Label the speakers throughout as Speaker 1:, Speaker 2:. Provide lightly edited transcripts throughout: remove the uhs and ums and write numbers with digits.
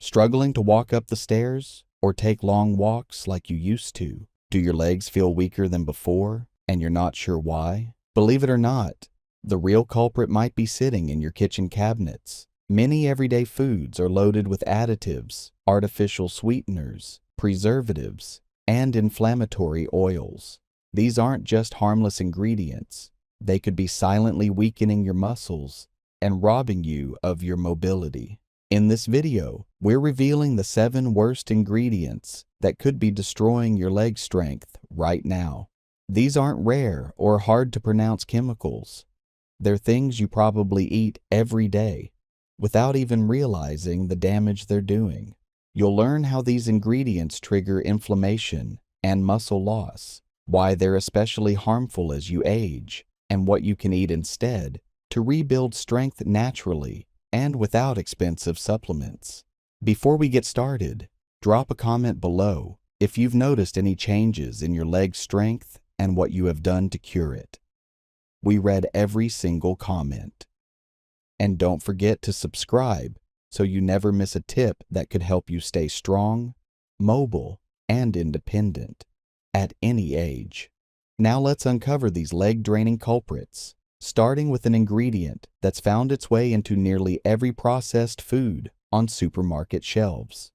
Speaker 1: Struggling to walk up the stairs or take long walks like you used to? Do your legs feel weaker than before and you're not sure why? Believe it or not, the real culprit might be sitting in your kitchen cabinets. Many everyday foods are loaded with additives, artificial sweeteners, preservatives, and inflammatory oils. These aren't just harmless ingredients. They could be silently weakening your muscles and robbing you of your mobility. In this video, we're revealing the 7 worst ingredients that could be destroying your leg strength right now. These aren't rare or hard to pronounce chemicals. They're things you probably eat every day without even realizing the damage they're doing. You'll learn how these ingredients trigger inflammation and muscle loss, why they're especially harmful as you age, and what you can eat instead to rebuild strength naturally and without expensive supplements. Before we get started, drop a comment below if you've noticed any changes in your leg strength and what you have done to cure it. We read every single comment. And don't forget to subscribe so you never miss a tip that could help you stay strong, mobile, and independent at any age. Now let's uncover these leg-draining culprits, starting with an ingredient that's found its way into nearly every processed food on supermarket shelves.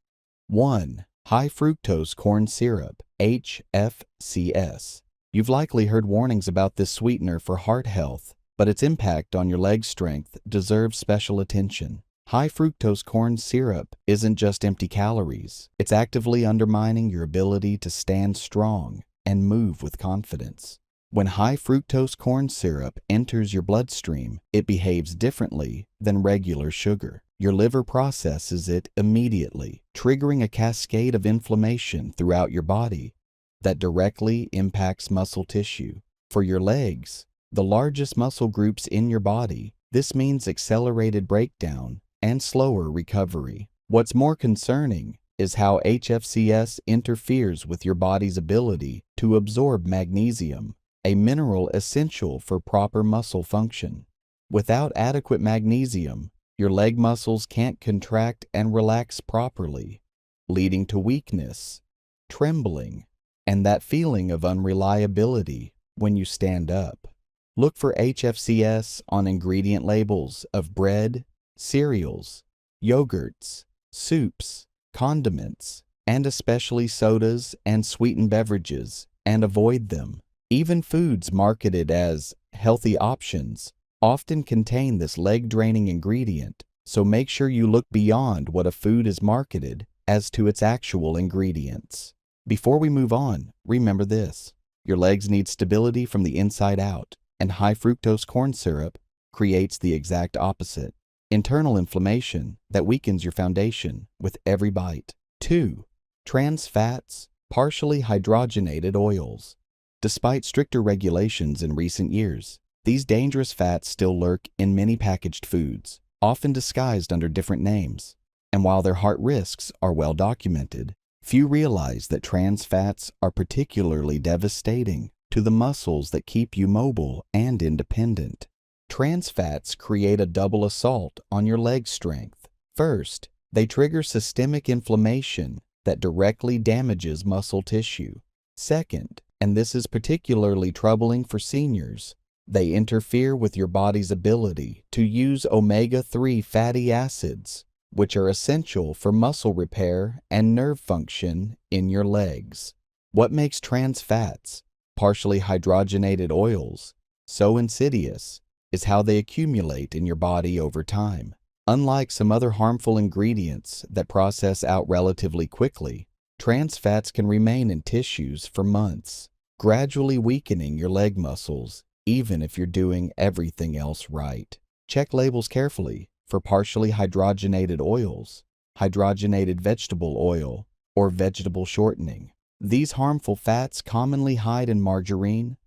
Speaker 1: 1. High fructose corn syrup, HFCS. You've likely heard warnings about this sweetener for heart health, but its impact on your leg strength deserves special attention. High fructose corn syrup isn't just empty calories. It's actively undermining your ability to stand strong and move with confidence. When high fructose corn syrup enters your bloodstream, it behaves differently than regular sugar. Your liver processes it immediately, triggering a cascade of inflammation throughout your body that directly impacts muscle tissue. For your legs, the largest muscle groups in your body, this means accelerated breakdown and slower recovery. What's more concerning is how HFCS interferes with your body's ability to absorb magnesium, a mineral essential for proper muscle function. Without adequate magnesium, your leg muscles can't contract and relax properly, leading to weakness, trembling, and that feeling of unreliability when you stand up. Look for HFCS on ingredient labels of bread, cereals, yogurts, soups, condiments, and especially sodas and sweetened beverages, and avoid them. Even foods marketed as healthy options often contain this leg-draining ingredient, so make sure you look beyond what a food is marketed as to its actual ingredients. Before we move on, remember this: your legs need stability from the inside out, and high fructose corn syrup creates the exact opposite: internal inflammation that weakens your foundation with every bite. 2. Trans fats, partially hydrogenated oils. Despite stricter regulations in recent years, these dangerous fats still lurk in many packaged foods, often disguised under different names. And while their heart risks are well documented, few realize that trans fats are particularly devastating to the muscles that keep you mobile and independent. Trans fats create a double assault on your leg strength. First, they trigger systemic inflammation that directly damages muscle tissue. Second, and this is particularly troubling for seniors, they interfere with your body's ability to use omega-3 fatty acids, which are essential for muscle repair and nerve function in your legs. What makes trans fats, partially hydrogenated oils, so insidious is how they accumulate in your body over time. Unlike some other harmful ingredients that process out relatively quickly, trans fats can remain in tissues for months, gradually weakening your leg muscles even if you're doing everything else right. Check labels carefully for partially hydrogenated oils, hydrogenated vegetable oil, or vegetable shortening. These harmful fats commonly hide in margarine,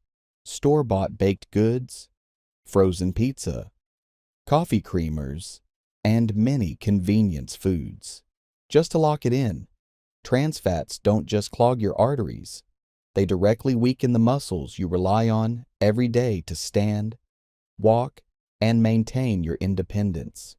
Speaker 1: store-bought baked goods, frozen pizza, coffee creamers, and many convenience foods. Just to lock it in, trans fats don't just clog your arteries, they directly weaken the muscles you rely on every day to stand, walk, and maintain your independence.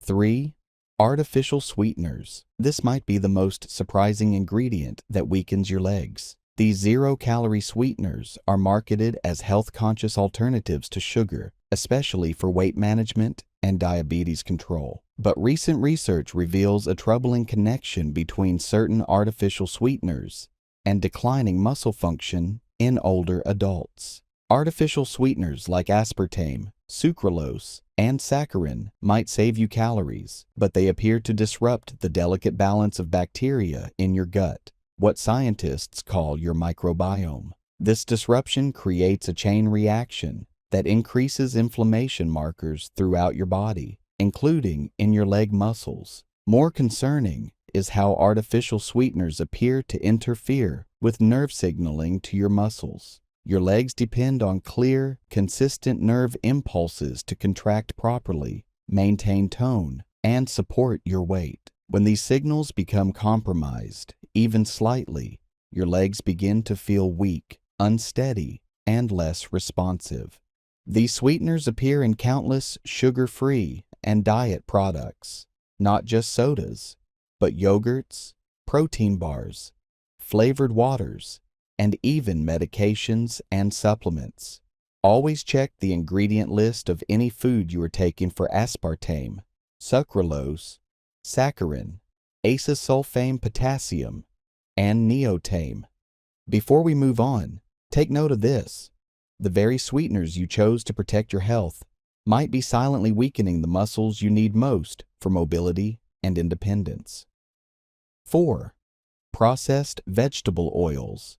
Speaker 1: 3. Artificial sweeteners. This might be the most surprising ingredient that weakens your legs. These zero-calorie sweeteners are marketed as health-conscious alternatives to sugar, especially for weight management and diabetes control. But recent research reveals a troubling connection between certain artificial sweeteners and declining muscle function in older adults. Artificial sweeteners like aspartame, sucralose, and saccharin might save you calories, but they appear to disrupt the delicate balance of bacteria in your gut, what scientists call your microbiome. This disruption creates a chain reaction that increases inflammation markers throughout your body, including in your leg muscles. More concerning is how artificial sweeteners appear to interfere with nerve signaling to your muscles. Your legs depend on clear, consistent nerve impulses to contract properly, maintain tone, and support your weight. When these signals become compromised, even slightly, your legs begin to feel weak, unsteady, and less responsive. These sweeteners appear in countless sugar-free and diet products, not just sodas, but yogurts, protein bars, flavored waters, and even medications and supplements. Always check the ingredient list of any food you are taking for aspartame, sucralose, saccharin, acesulfame potassium, and neotame. Before we move on, take note of this. The very sweeteners you chose to protect your health might be silently weakening the muscles you need most for mobility and independence. 4. Processed vegetable oils.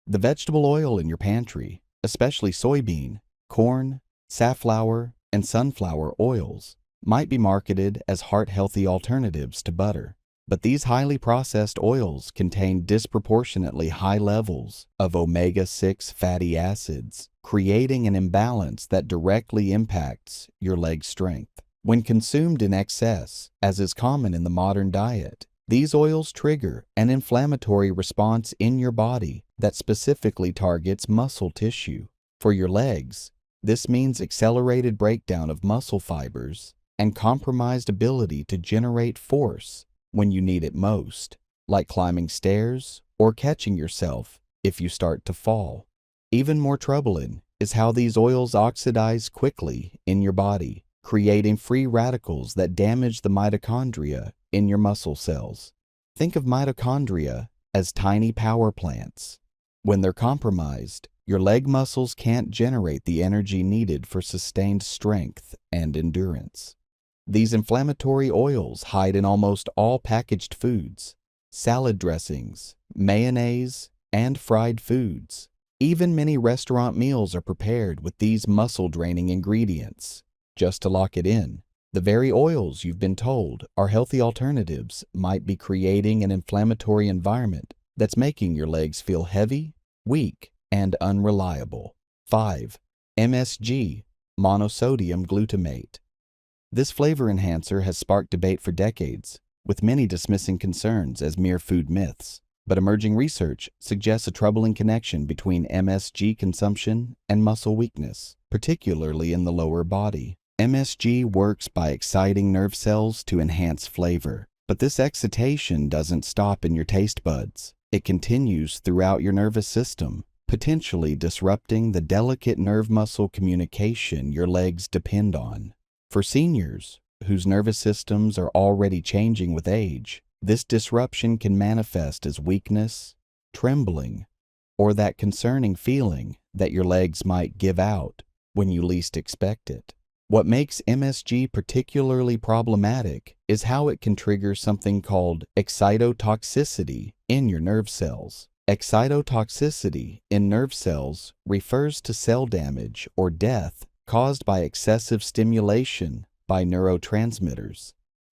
Speaker 1: The vegetable oil in your pantry, especially soybean, corn, safflower, and sunflower oils, might be marketed as heart-healthy alternatives to butter. But these highly processed oils contain disproportionately high levels of omega-6 fatty acids, creating an imbalance that directly impacts your leg strength. When consumed in excess, as is common in the modern diet, these oils trigger an inflammatory response in your body that specifically targets muscle tissue. For your legs, this means accelerated breakdown of muscle fibers and compromised ability to generate force when you need it most, like climbing stairs or catching yourself if you start to fall. Even more troubling is how these oils oxidize quickly in your body, creating free radicals that damage the mitochondria in your muscle cells. Think of mitochondria as tiny power plants. When they're compromised, your leg muscles can't generate the energy needed for sustained strength and endurance. These inflammatory oils hide in almost all packaged foods, salad dressings, mayonnaise, and fried foods. Even many restaurant meals are prepared with these muscle-draining ingredients. Just to lock it in, the very oils you've been told are healthy alternatives might be creating an inflammatory environment that's making your legs feel heavy, weak, and unreliable. 5. MSG, monosodium glutamate. This flavor enhancer has sparked debate for decades, with many dismissing concerns as mere food myths. But emerging research suggests a troubling connection between MSG consumption and muscle weakness, particularly in the lower body. MSG works by exciting nerve cells to enhance flavor, but this excitation doesn't stop in your taste buds. It continues throughout your nervous system, potentially disrupting the delicate nerve-muscle communication your legs depend on. For seniors, whose nervous systems are already changing with age, this disruption can manifest as weakness, trembling, or that concerning feeling that your legs might give out when you least expect it. What makes MSG particularly problematic is how it can trigger something called excitotoxicity in your nerve cells. Excitotoxicity in nerve cells refers to cell damage or death caused by excessive stimulation by neurotransmitters,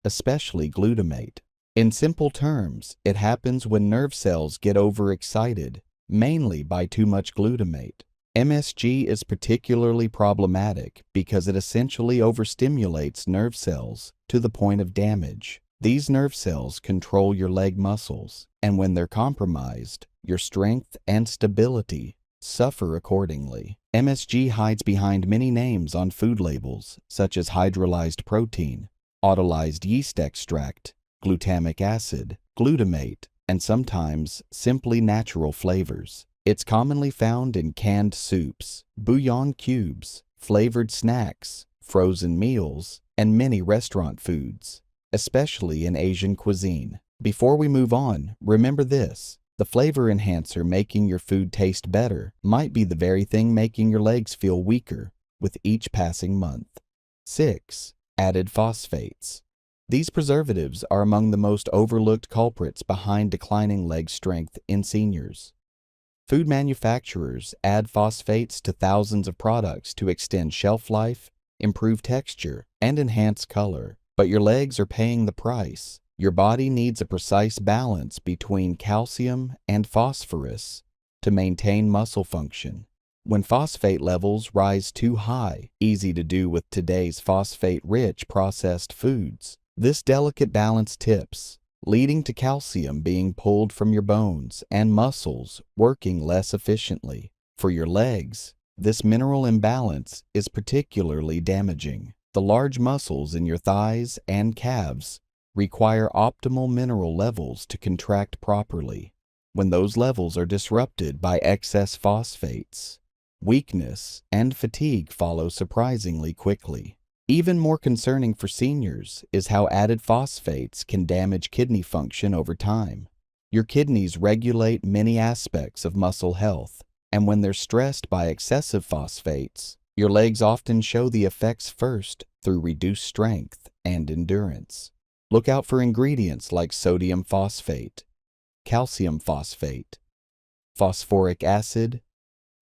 Speaker 1: especially glutamate. In simple terms, it happens when nerve cells get overexcited, mainly by too much glutamate. MSG is particularly problematic because it essentially overstimulates nerve cells to the point of damage. These nerve cells control your leg muscles, and when they're compromised, your strength and stability suffer accordingly. MSG hides behind many names on food labels, such as hydrolyzed protein, autolyzed yeast extract, glutamic acid, glutamate, and sometimes simply natural flavors. It's commonly found in canned soups, bouillon cubes, flavored snacks, frozen meals, and many restaurant foods, especially in Asian cuisine. Before we move on, remember this: the flavor enhancer making your food taste better might be the very thing making your legs feel weaker with each passing month. 6. Added phosphates. These preservatives are among the most overlooked culprits behind declining leg strength in seniors. Food manufacturers add phosphates to thousands of products to extend shelf life, improve texture, and enhance color. But your legs are paying the price. Your body needs a precise balance between calcium and phosphorus to maintain muscle function. When phosphate levels rise too high, easy to do with today's phosphate-rich processed foods, this delicate balance tips, leading to calcium being pulled from your bones and muscles working less efficiently. For your legs, this mineral imbalance is particularly damaging. The large muscles in your thighs and calves require optimal mineral levels to contract properly. When those levels are disrupted by excess phosphates, weakness and fatigue follow surprisingly quickly. Even more concerning for seniors is how added phosphates can damage kidney function over time. Your kidneys regulate many aspects of muscle health, and when they're stressed by excessive phosphates, your legs often show the effects first through reduced strength and endurance. Look out for ingredients like sodium phosphate, calcium phosphate, phosphoric acid,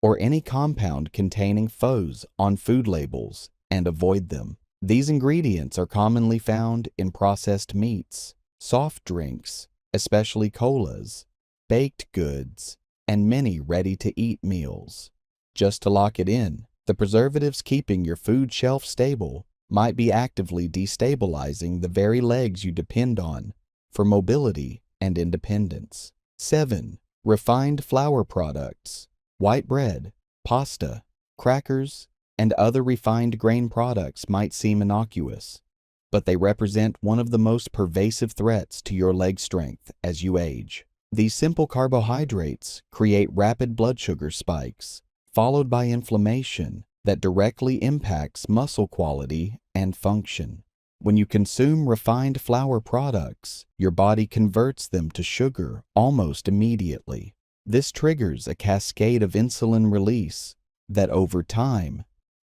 Speaker 1: or any compound containing PHOS on food labels, and avoid them. These ingredients are commonly found in processed meats, soft drinks, especially colas, baked goods, and many ready-to-eat meals. Just to lock it in, the preservatives keeping your food shelf stable might be actively destabilizing the very legs you depend on for mobility and independence. 7. Refined flour products. White bread, pasta, crackers, and other refined grain products might seem innocuous, but they represent one of the most pervasive threats to your leg strength as you age. These simple carbohydrates create rapid blood sugar spikes, followed by inflammation that directly impacts muscle quality and function. When you consume refined flour products, your body converts them to sugar almost immediately. This triggers a cascade of insulin release that over time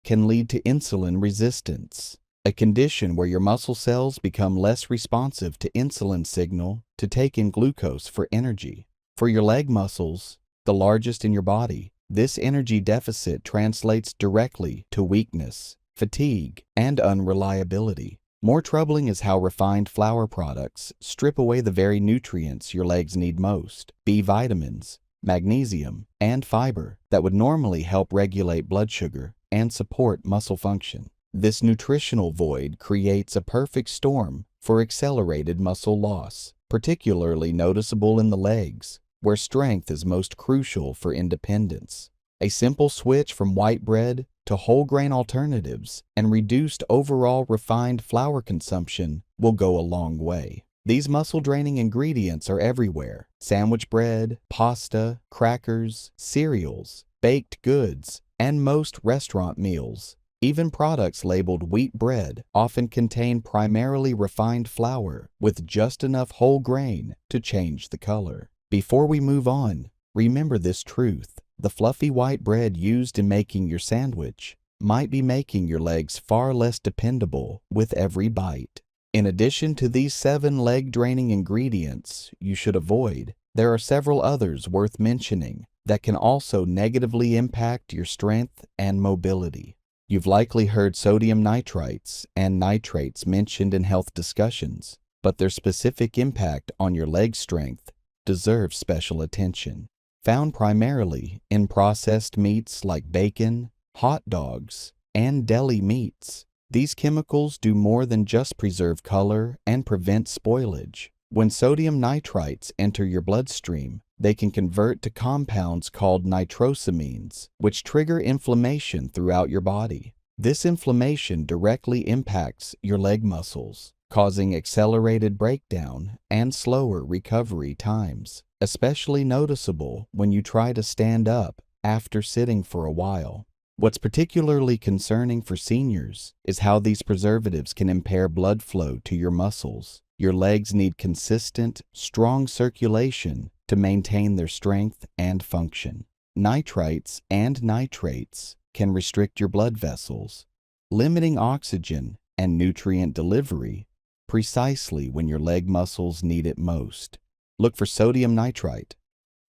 Speaker 1: can lead to insulin resistance, a condition where your muscle cells become less responsive to insulin signal to take in glucose for energy. For your leg muscles, the largest in your body, this energy deficit translates directly to weakness, fatigue, and unreliability. More troubling is how refined flour products strip away the very nutrients your legs need most: B vitamins, magnesium, and fiber that would normally help regulate blood sugar and support muscle function. This nutritional void creates a perfect storm for accelerated muscle loss, particularly noticeable in the legs, where strength is most crucial for independence. A simple switch from white bread to whole grain alternatives and reduced overall refined flour consumption will go a long way. These muscle-draining ingredients are everywhere: sandwich bread, pasta, crackers, cereals, baked goods, and most restaurant meals. Even products labeled wheat bread often contain primarily refined flour with just enough whole grain to change the color. Before we move on, remember this truth: the fluffy white bread used in making your sandwich might be making your legs far less dependable with every bite. In addition to these 7 leg-draining ingredients you should avoid, there are several others worth mentioning that can also negatively impact your strength and mobility. You've likely heard sodium nitrites and nitrates mentioned in health discussions, but their specific impact on your leg strength deserves special attention. Found primarily in processed meats like bacon, hot dogs, and deli meats, these chemicals do more than just preserve color and prevent spoilage. When sodium nitrites enter your bloodstream, they can convert to compounds called nitrosamines, which trigger inflammation throughout your body. This inflammation directly impacts your leg muscles, causing accelerated breakdown and slower recovery times, especially noticeable when you try to stand up after sitting for a while. What's particularly concerning for seniors is how these preservatives can impair blood flow to your muscles. Your legs need consistent, strong circulation to maintain their strength and function. Nitrites and nitrates can restrict your blood vessels, limiting oxygen and nutrient delivery precisely when your leg muscles need it most. Look for sodium nitrite,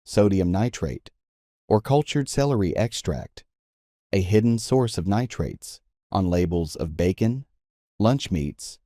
Speaker 1: sodium nitrate, or cultured celery extract, a hidden source of nitrates, on labels of bacon, lunch meats,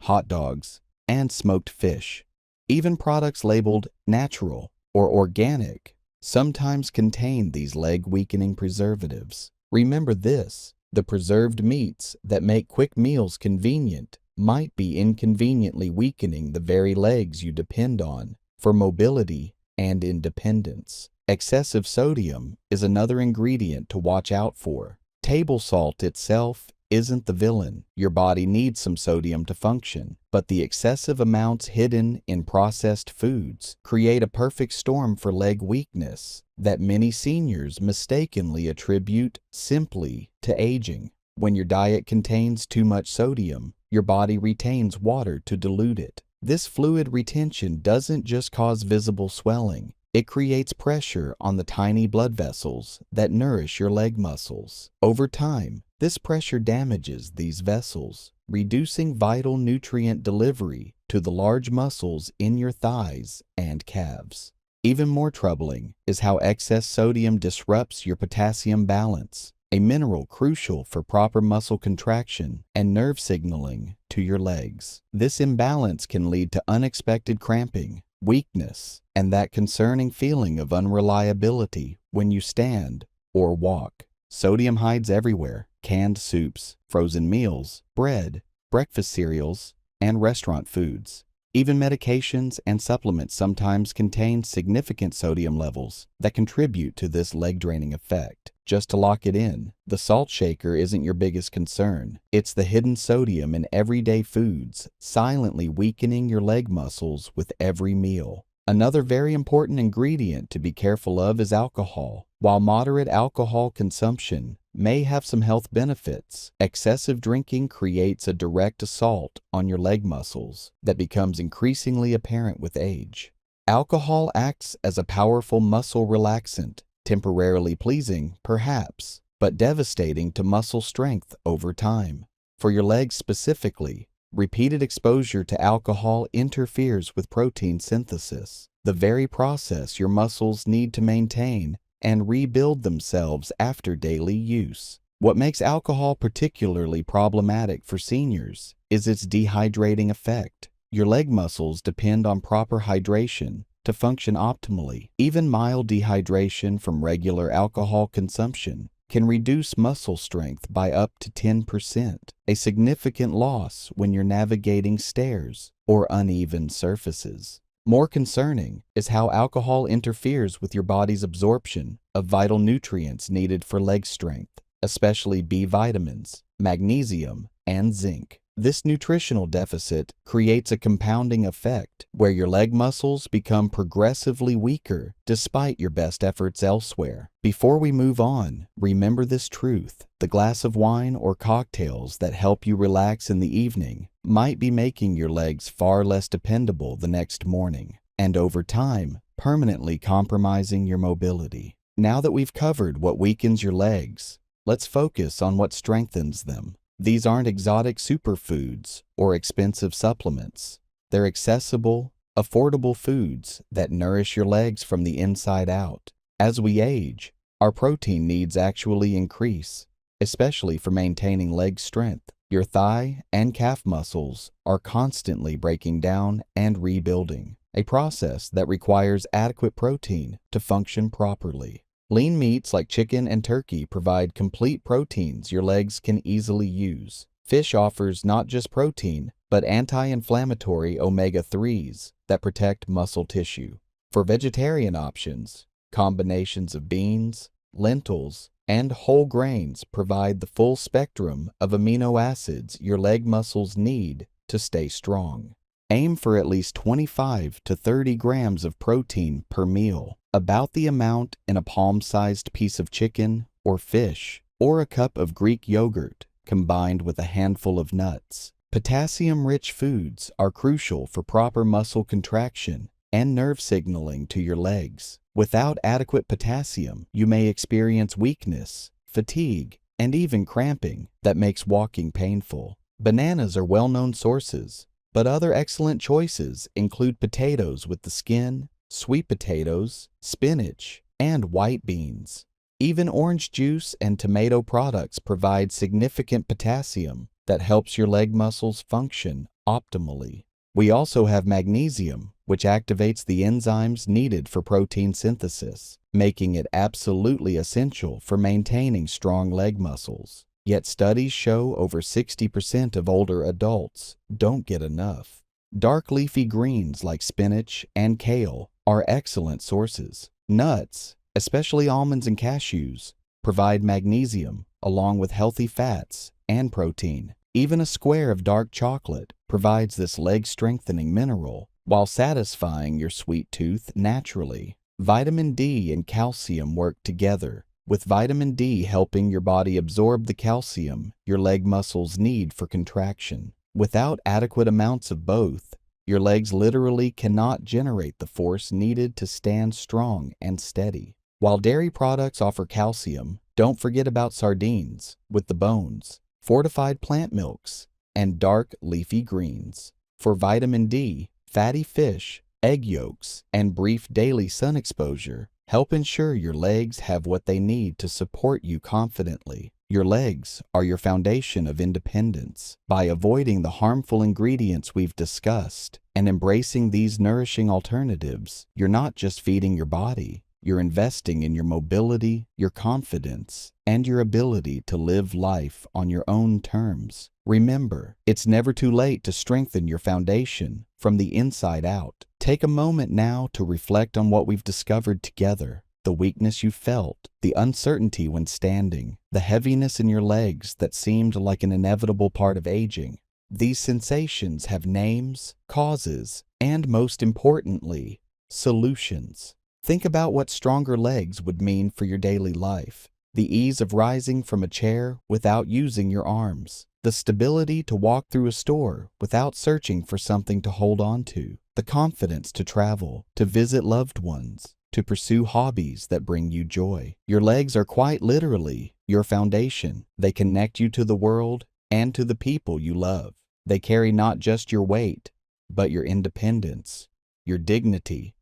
Speaker 1: hot dogs, and smoked fish. Even products labeled natural or organic sometimes contain these leg-weakening preservatives. Remember this: the preserved meats that make quick meals convenient might be inconveniently weakening the very legs you depend on for mobility and independence. Excessive sodium is another ingredient to watch out for. Table salt itself isn't the villain. Your body needs some sodium to function, but the excessive amounts hidden in processed foods create a perfect storm for leg weakness that many seniors mistakenly attribute simply to aging. When your diet contains too much sodium, your body retains water to dilute it. This fluid retention doesn't just cause visible swelling. It creates pressure on the tiny blood vessels that nourish your leg muscles. Over time, this pressure damages these vessels, reducing vital nutrient delivery to the large muscles in your thighs and calves. Even more troubling is how excess sodium disrupts your potassium balance, a mineral crucial for proper muscle contraction and nerve signaling to your legs. This imbalance can lead to unexpected cramping, weakness, and that concerning feeling of unreliability when you stand or walk. Sodium hides everywhere: canned soups, frozen meals, bread, breakfast cereals, and restaurant foods. Even medications and supplements sometimes contain significant sodium levels that contribute to this leg-draining effect. Just to lock it in, the salt shaker isn't your biggest concern. It's the hidden sodium in everyday foods, silently weakening your leg muscles with every meal. Another very important ingredient to be careful of is alcohol. While moderate alcohol consumption may have some health benefits, excessive drinking creates a direct assault on your leg muscles that becomes increasingly apparent with age. Alcohol acts as a powerful muscle relaxant, temporarily pleasing, perhaps, but devastating to muscle strength over time. For your legs specifically, repeated exposure to alcohol interferes with protein synthesis, the very process your muscles need to maintain and rebuild themselves after daily use. What makes alcohol particularly problematic for seniors is its dehydrating effect. Your leg muscles depend on proper hydration to function optimally. Even mild dehydration from regular alcohol consumption can reduce muscle strength by up to 10%, a significant loss when you're navigating stairs or uneven surfaces. More concerning is how alcohol interferes with your body's absorption of vital nutrients needed for leg strength, especially B vitamins, magnesium, and zinc. This nutritional deficit creates a compounding effect where your leg muscles become progressively weaker despite your best efforts elsewhere. Before we move on, remember this truth: the glass of wine or cocktails that help you relax in the evening might be making your legs far less dependable the next morning, and over time, permanently compromising your mobility. Now that we've covered what weakens your legs, let's focus on what strengthens them. These aren't exotic superfoods or expensive supplements. They're accessible, affordable foods that nourish your legs from the inside out. As we age, our protein needs actually increase, especially for maintaining leg strength. Your thigh and calf muscles are constantly breaking down and rebuilding, a process that requires adequate protein to function properly. Lean meats like chicken and turkey provide complete proteins your legs can easily use. Fish offers not just protein, but anti-inflammatory omega-3s that protect muscle tissue. For vegetarian options, combinations of beans, lentils, and whole grains provide the full spectrum of amino acids your leg muscles need to stay strong. Aim for at least 25 to 30 grams of protein per meal, about the amount in a palm-sized piece of chicken or fish, or a cup of Greek yogurt combined with a handful of nuts. Potassium-rich foods are crucial for proper muscle contraction and nerve signaling to your legs. Without adequate potassium, you may experience weakness, fatigue, and even cramping that makes walking painful. Bananas are well-known sources, but other excellent choices include potatoes with the skin, sweet potatoes, spinach, and white beans. Even orange juice and tomato products provide significant potassium that helps your leg muscles function optimally. We also have magnesium, which activates the enzymes needed for protein synthesis, making it absolutely essential for maintaining strong leg muscles. Yet studies show over 60% of older adults don't get enough. Dark leafy greens like spinach and kale are excellent sources. Nuts, especially almonds and cashews, provide magnesium along with healthy fats and protein. Even a square of dark chocolate provides this leg-strengthening mineral while satisfying your sweet tooth naturally. Vitamin D and calcium work together, with vitamin D helping your body absorb the calcium your leg muscles need for contraction. Without adequate amounts of both, your legs literally cannot generate the force needed to stand strong and steady. While dairy products offer calcium, don't forget about sardines with the bones, fortified plant milks, and dark leafy greens. For vitamin D, fatty fish, egg yolks, and brief daily sun exposure help ensure your legs have what they need to support you confidently. Your legs are your foundation of independence. By avoiding the harmful ingredients we've discussed and embracing these nourishing alternatives, you're not just feeding your body, you're investing in your mobility, your confidence, and your ability to live life on your own terms. Remember, it's never too late to strengthen your foundation from the inside out. Take a moment now to reflect on what we've discovered together. The weakness you felt, the uncertainty when standing, the heaviness in your legs that seemed like an inevitable part of aging. These sensations have names, causes, and most importantly, solutions. Think about what stronger legs would mean for your daily life. The ease of rising from a chair without using your arms. The stability to walk through a store without searching for something to hold on to. The confidence to travel, to visit loved ones, to pursue hobbies that bring you joy. Your legs are quite literally your foundation. They connect you to the world and to the people you love. They carry not just your weight, but your independence, your dignity,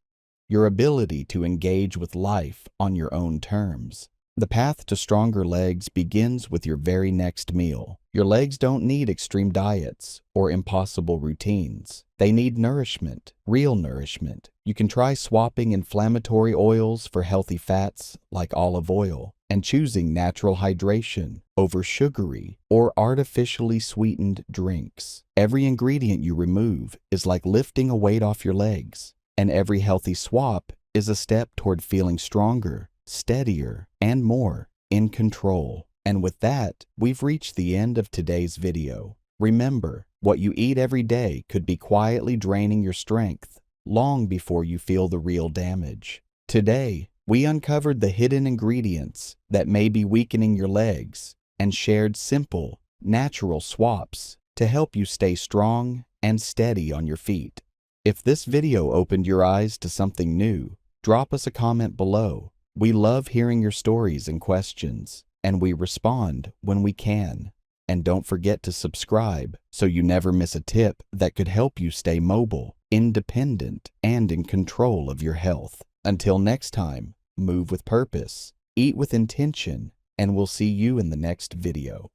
Speaker 1: your ability to engage with life on your own terms. The path to stronger legs begins with your very next meal. Your legs don't need extreme diets or impossible routines. They need nourishment, real nourishment. You can try swapping inflammatory oils for healthy fats like olive oil and choosing natural hydration over sugary or artificially sweetened drinks. Every ingredient you remove is like lifting a weight off your legs, and every healthy swap is a step toward feeling stronger, steadier, and more in control. And with that, we've reached the end of today's video. Remember, what you eat every day could be quietly draining your strength long before you feel the real damage. Today, we uncovered the hidden ingredients that may be weakening your legs and shared simple, natural swaps to help you stay strong and steady on your feet. If this video opened your eyes to something new, drop us a comment below. We love hearing your stories and questions, and we respond when we can. And don't forget to subscribe so you never miss a tip that could help you stay mobile, independent, and in control of your health. Until next time, move with purpose, eat with intention, and we'll see you in the next video.